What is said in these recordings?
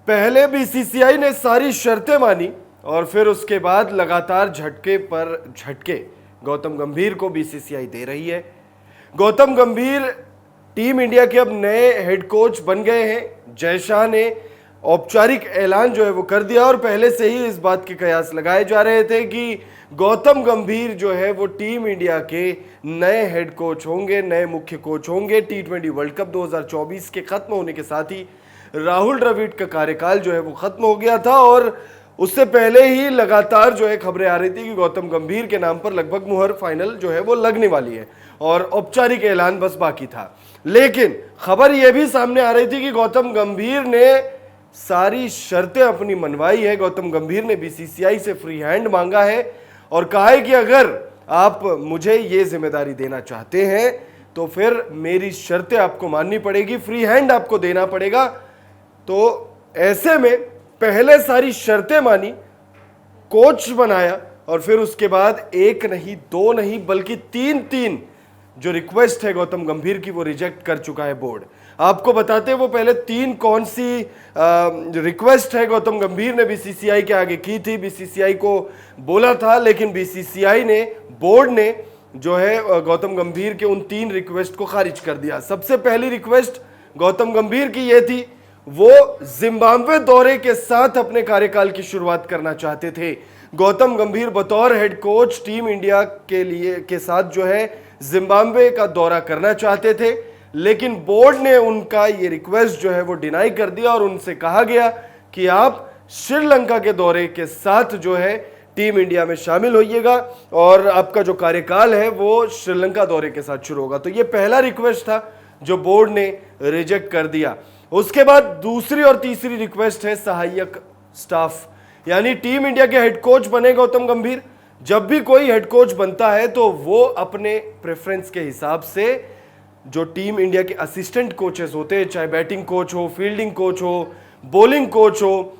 पहले बीसीसीआई ने सारी शर्तें मानी और फिर उसके बाद लगातार झटके पर झटके गौतम गंभीर को बीसीसीआई दे रही है। गौतम गंभीर टीम इंडिया के अब नए हेड कोच बन गए हैं। जय शाह ने औपचारिक ऐलान जो है वो कर दिया और पहले से ही इस बात के कयास लगाए जा रहे थे कि गौतम गंभीर जो है वो टीम इंडिया के नए हेड कोच होंगे, नए मुख्य कोच होंगे। T20 वर्ल्ड कप 2024 के खत्म होने के साथ ही राहुल द्रविड़ का कार्यकाल जो है वो खत्म हो गया था और उससे पहले ही लगातार जो है खबरें आ रही थी कि गौतम गंभीर के नाम पर लगभग मुहर फाइनल जो है वो लगने वाली है और औपचारिक ऐलान बस बाकी था। लेकिन खबर यह भी सामने आ रही थी कि गौतम गंभीर ने सारी शर्तें अपनी मनवाई है। गौतम गंभीर ने बीसीसीआई से फ्री हैंड मांगा है और कहा है कि अगर आप मुझे ये जिम्मेदारी देना चाहते हैं तो फिर मेरी शर्तें आपको माननी पड़ेगी, फ्री हैंड आपको देना पड़ेगा। तो ऐसे में पहले सारी शर्तें मानी, कोच बनाया और फिर उसके बाद एक नहीं, दो नहीं, बल्कि तीन जो रिक्वेस्ट है गौतम गंभीर की वो रिजेक्ट कर चुका है बोर्ड। आपको बताते हैं वो पहले तीन कौन सी रिक्वेस्ट है गौतम गंभीर ने बीसीसीआई के आगे की थी, बीसीसीआई को बोला था, लेकिन बीसीसीआई ने, बोर्ड ने जो है गौतम गंभीर के उन तीन रिक्वेस्ट को खारिज कर दिया। सबसे पहली रिक्वेस्ट गौतम गंभीर की ये थी, वो जिम्बाब्वे दौरे के साथ अपने कार्यकाल की शुरुआत करना चाहते थे। गौतम गंभीर बतौर हेड कोच टीम इंडिया के साथ जो है जिम्बाब्वे का दौरा करना चाहते थे, लेकिन बोर्ड ने उनका ये रिक्वेस्ट जो है वो डिनाई कर दिया और उनसे कहा गया कि आप श्रीलंका के दौरे के साथ जो है टीम इंडिया में शामिल होइएगा और आपका जो कार्यकाल है वो श्रीलंका दौरे के साथ शुरू होगा। तो ये पहला रिक्वेस्ट था जो बोर्ड ने रिजेक्ट कर दिया। उसके बाद दूसरी और तीसरी रिक्वेस्ट है सहायक स्टाफ, यानी टीम इंडिया के हेड कोच बने गौतम गंभीर। जब भी कोई हेड कोच बनता है तो वो अपने प्रेफरेंस के हिसाब से जो टीम इंडिया के असिस्टेंट कोचेस होते हैं, चाहे बैटिंग कोच हो, फील्डिंग कोच हो, बॉलिंग कोच हो,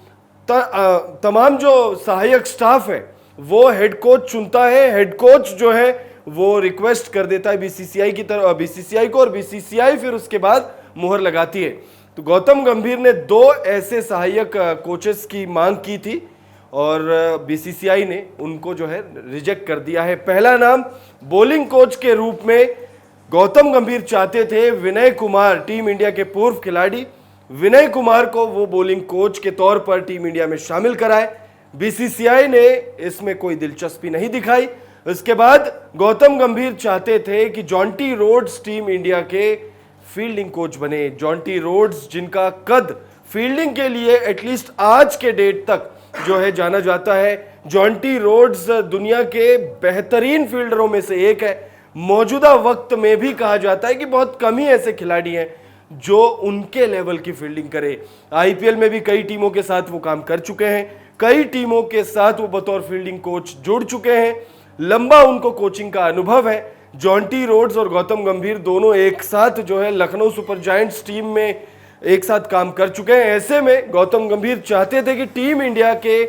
तमाम जो सहायक स्टाफ है वो हेड कोच चुनता है। हेड कोच जो है वो रिक्वेस्ट कर देता है बीसीसीआई की तरफ, बीसीसीआई को, और बीसीसीआई फिर उसके बाद मुहर लगाती है। तो गौतम गंभीर ने दो ऐसे सहायक कोचेस की मांग की थी और बीसीसीआई ने उनको जो है रिजेक्ट कर दिया है। पहला नाम बॉलिंग कोच के रूप में गौतम गंभीर चाहते थे विनय कुमार, टीम इंडिया के पूर्व खिलाड़ी विनय कुमार को वो बॉलिंग कोच के तौर पर टीम इंडिया में शामिल कराए। बीसीसीआई ने इसमें कोई दिलचस्पी नहीं दिखाई। उसके बाद गौतम गंभीर चाहते थे कि जॉन्टी रोड्स टीम इंडिया के फील्डिंग कोच बने। जॉन्टी रोड्स जिनका कद फील्डिंग के लिए एटलीस्ट आज के डेट तक जो है जाना जाता है। जॉन्टी रोड्स दुनिया के बेहतरीन फील्डरों में से एक है। मौजूदा वक्त में भी कहा जाता है कि बहुत कम ही ऐसे खिलाड़ी हैं जो उनके लेवल की फील्डिंग करे। आईपीएल में भी कई टीमों के साथ वो काम कर चुके हैं, कई टीमों के साथ वो बतौर फील्डिंग कोच जुड़ चुके हैं, लंबा उनको कोचिंग का अनुभव है। जॉन्टी रोड्स और गौतम गंभीर दोनों एक साथ जो है लखनऊ सुपर जायंट्स टीम में एक साथ काम कर चुके हैं। ऐसे में गौतम गंभीर चाहते थे कि टीम इंडिया के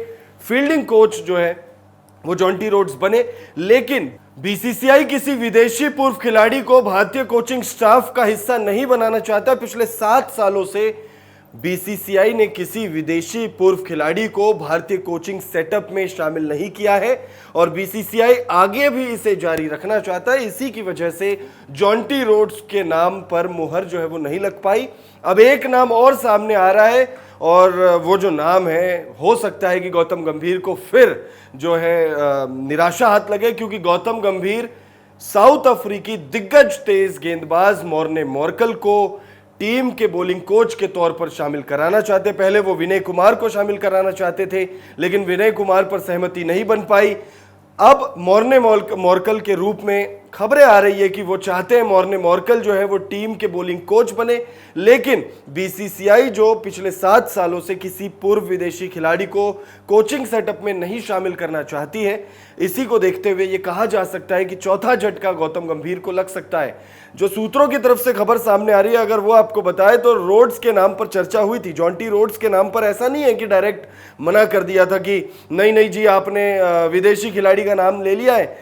फील्डिंग कोच जो है वो जॉन्टी रोड्स बने, लेकिन बीसीसीआई किसी विदेशी पूर्व खिलाड़ी को भारतीय कोचिंग स्टाफ का हिस्सा नहीं बनाना चाहता। पिछले 7 सालों से बीसीसीआई ने किसी विदेशी पूर्व खिलाड़ी को भारतीय कोचिंग सेटअप में शामिल नहीं किया है और बीसीसीआई आगे भी इसे जारी रखना चाहता है। इसी की वजह से जॉन्टी रोड्स के नाम पर मुहर जो है वो नहीं लग पाई। अब एक नाम और सामने आ रहा है और वो जो नाम है, हो सकता है कि गौतम गंभीर को फिर जो है निराशा हाथ लगे, क्योंकि गौतम गंभीर साउथ अफ्रीकी दिग्गज तेज गेंदबाज मॉर्ने मॉर्कल को टीम के बॉलिंग कोच के तौर पर शामिल कराना चाहते। पहले वो विनय कुमार को शामिल कराना चाहते थे, लेकिन विनय कुमार पर सहमति नहीं बन पाई। अब मॉर्ने मॉर्कल के रूप में खबरें आ रही है कि वो चाहते हैं मॉर्ने मॉर्कल जो है वो टीम के बॉलिंग कोच बने, लेकिन बीसीसीआई जो पिछले 7 सालों से किसी पूर्व विदेशी खिलाड़ी को कोचिंग सेटअप में नहीं शामिल करना चाहती है, इसी को देखते हुए ये कहा जा सकता है कि चौथा झटका गौतम गंभीर को लग सकता है। जो सूत्रों की तरफ से खबर सामने आ रही है, अगर वो आपको बताए तो रोड्स के नाम पर चर्चा हुई थी। जॉन्टी रोड्स के नाम पर ऐसा नहीं है कि डायरेक्ट मना कर दिया था कि नहीं जी आपने विदेशी खिलाड़ी का नाम ले लिया है,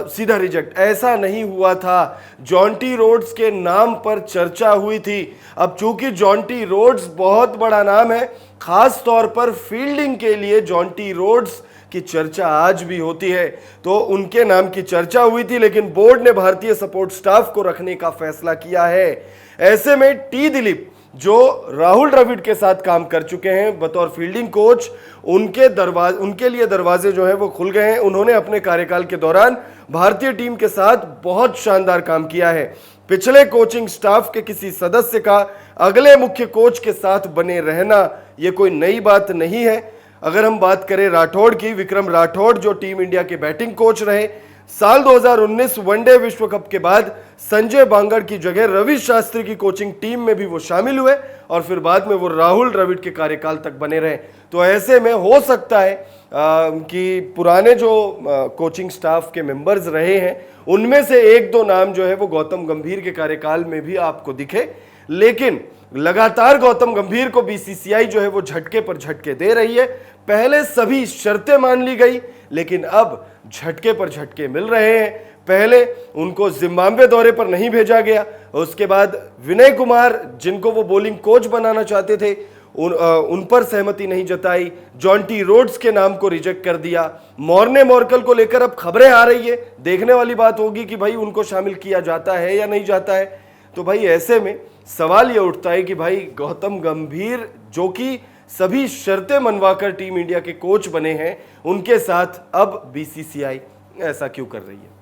सीधा रिजेक्ट, ऐसा नहीं हुआ था। जॉन्टी रोड्स के नाम पर चर्चा हुई थी। अब चूंकि जॉन्टी रोड्स बहुत बड़ा नाम है, खास तौर पर फील्डिंग के लिए जॉन्टी रोड्स की चर्चा आज भी होती है। तो उनके नाम की चर्चा हुई थी, लेकिन बोर्ड ने भारतीय सपोर्ट स्टाफ को रखने का फैसला किया है। ऐसे में टी दिलीप जो राहुल द्रविड़ के साथ काम कर चुके हैं बतौर फील्डिंग कोच, उनके लिए दरवाजे जो है वो खुल गए हैं। उन्होंने अपने कार्यकाल के दौरान भारतीय टीम के साथ बहुत शानदार काम किया है। पिछले कोचिंग स्टाफ के किसी सदस्य का अगले मुख्य कोच के साथ बने रहना ये कोई नई बात नहीं है। अगर हम बात करें राठौड़ की, विक्रम राठौड़ जो टीम इंडिया के बैटिंग कोच रहे, साल 2019 वनडे विश्व कप के बाद संजय बांगर की जगह रवि शास्त्री की कोचिंग टीम में भी वो शामिल हुए और फिर बाद में वो राहुल द्रविड़ के कार्यकाल तक बने रहे। तो ऐसे में हो सकता है कि पुराने जो कोचिंग स्टाफ के मेंबर्स रहे हैं उनमें से एक दो नाम जो है वो गौतम गंभीर के कार्यकाल में भी आपको दिखे। लेकिन लगातार गौतम गंभीर को बीसीसीआई जो है वो झटके पर झटके दे रही है। पहले सभी शर्तें मान ली गई, लेकिन अब झटके पर झटके मिल रहे हैं। पहले उनको जिम्बाब्वे दौरे पर नहीं भेजा गया, उसके बाद विनय कुमार जिनको वो बॉलिंग कोच बनाना चाहते थे उन पर सहमति नहीं जताई, जॉन्टी रोड्स के नाम को रिजेक्ट कर दिया। मॉर्ने मॉर्कल को लेकर अब खबरें आ रही है, देखने वाली बात होगी कि भाई उनको शामिल किया जाता है या नहीं जाता है। तो भाई ऐसे में सवाल यह उठता है कि भाई गौतम गंभीर जो कि सभी शर्तें मनवाकर टीम इंडिया के कोच बने हैं, उनके साथ अब बीसीसीआई ऐसा क्यों कर रही है।